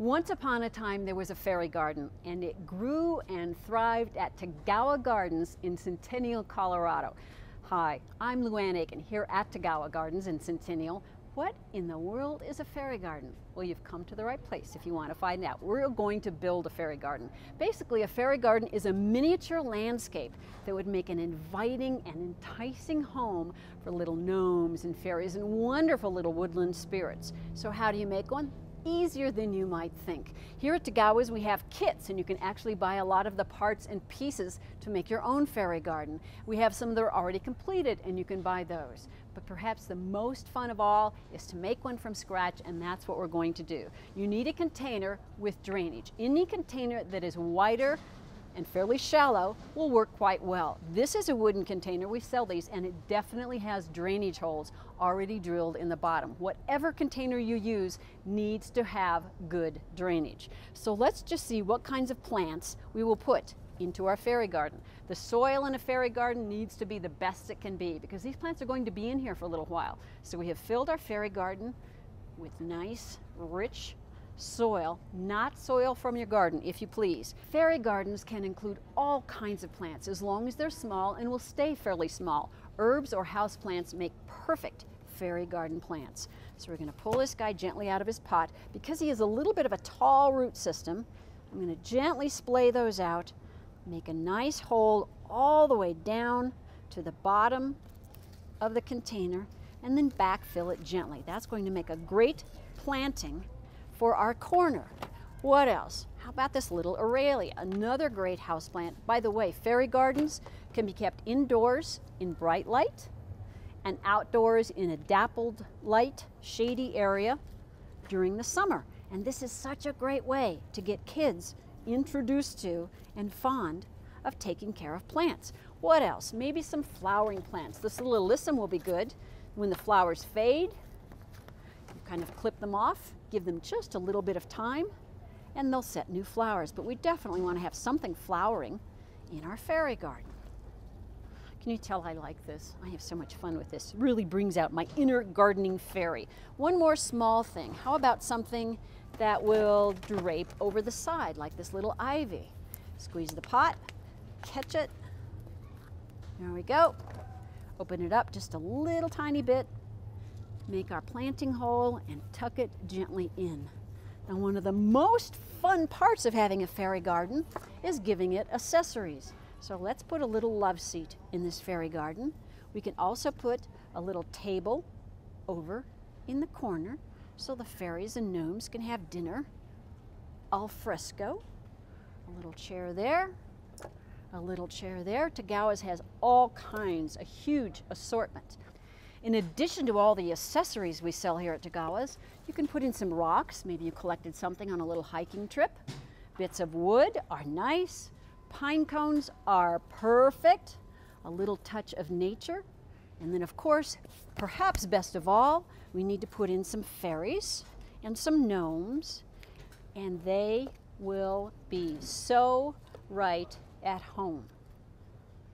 Once upon a time, there was a fairy garden, and it grew and thrived at Tagawa Gardens in Centennial, Colorado. Hi, I'm Luann Aiken here at Tagawa Gardens in Centennial. What in the world is a fairy garden? Well, you've come to the right place if you want to find out. We're going to build a fairy garden. Basically, a fairy garden is a miniature landscape that would make an inviting and enticing home for little gnomes and fairies and wonderful little woodland spirits. So how do you make one? Easier than you might think. Here at Tagawa's we have kits, and you can actually buy a lot of the parts and pieces to make your own fairy garden. We have some that are already completed, and you can buy those. But perhaps the most fun of all is to make one from scratch, and that's what we're going to do. You need a container with drainage. Any container that is wider and fairly shallow will work quite well. This is a wooden container. We sell these, and it definitely has drainage holes already drilled in the bottom. Whatever container you use needs to have good drainage. So let's just see what kinds of plants we will put into our fairy garden. The soil in a fairy garden needs to be the best it can be because these plants are going to be in here for a little while. So we have filled our fairy garden with nice, rich soil, not soil from your garden, if you please. Fairy gardens can include all kinds of plants as long as they're small and will stay fairly small. Herbs or house plants make perfect fairy garden plants. So we're going to pull this guy gently out of his pot. Because he has a little bit of a tall root system, I'm going to gently splay those out, make a nice hole all the way down to the bottom of the container, and then backfill it gently. That's going to make a great planting for our corner. What else? How about this little Aurelia, another great houseplant. By the way, fairy gardens can be kept indoors in bright light and outdoors in a dappled light, shady area during the summer. And this is such a great way to get kids introduced to and fond of taking care of plants. What else? Maybe some flowering plants. This little alyssum will be good. When the flowers fade, you kind of clip them off, give them just a little bit of time, and they'll set new flowers. But we definitely want to have something flowering in our fairy garden. Can you tell I like this? I have so much fun with this. It really brings out my inner gardening fairy. One more small thing. How about something that will drape over the side, like this little ivy? Squeeze the pot, catch it. There we go. Open it up just a little tiny bit. Make our planting hole and tuck it gently in. Now, one of the most fun parts of having a fairy garden is giving it accessories. So let's put a little love seat in this fairy garden. We can also put a little table over in the corner so the fairies and gnomes can have dinner al fresco. A little chair there, a little chair there. Tagawa's has all kinds, a huge assortment. In addition to all the accessories we sell here at Tagawa's, you can put in some rocks. Maybe you collected something on a little hiking trip. Bits of wood are nice. Pine cones are perfect. A little touch of nature. And then, of course, perhaps best of all, we need to put in some fairies and some gnomes, and they will be so right at home.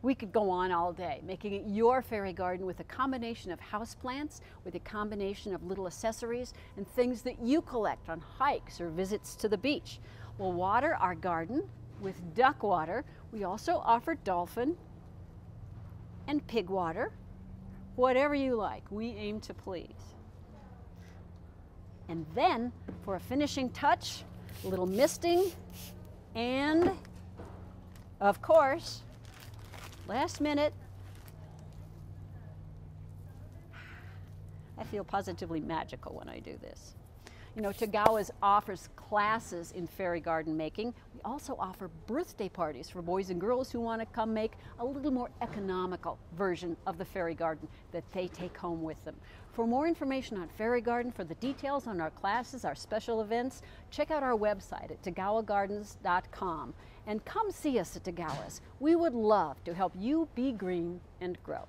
We could go on all day making it your fairy garden with a combination of houseplants, with a combination of little accessories and things that you collect on hikes or visits to the beach. We'll water our garden with duck water. We also offer dolphin and pig water. Whatever you like, we aim to please. And then for a finishing touch, a little misting, and of course, last minute, I feel positively magical when I do this. You know, Tagawa's offers classes in fairy garden making. We also offer birthday parties for boys and girls who want to come make a little more economical version of the fairy garden that they take home with them. For more information on fairy garden, for the details on our classes, our special events, check out our website at tagawagardens.com and come see us at Tagawa's. We would love to help you be green and grow.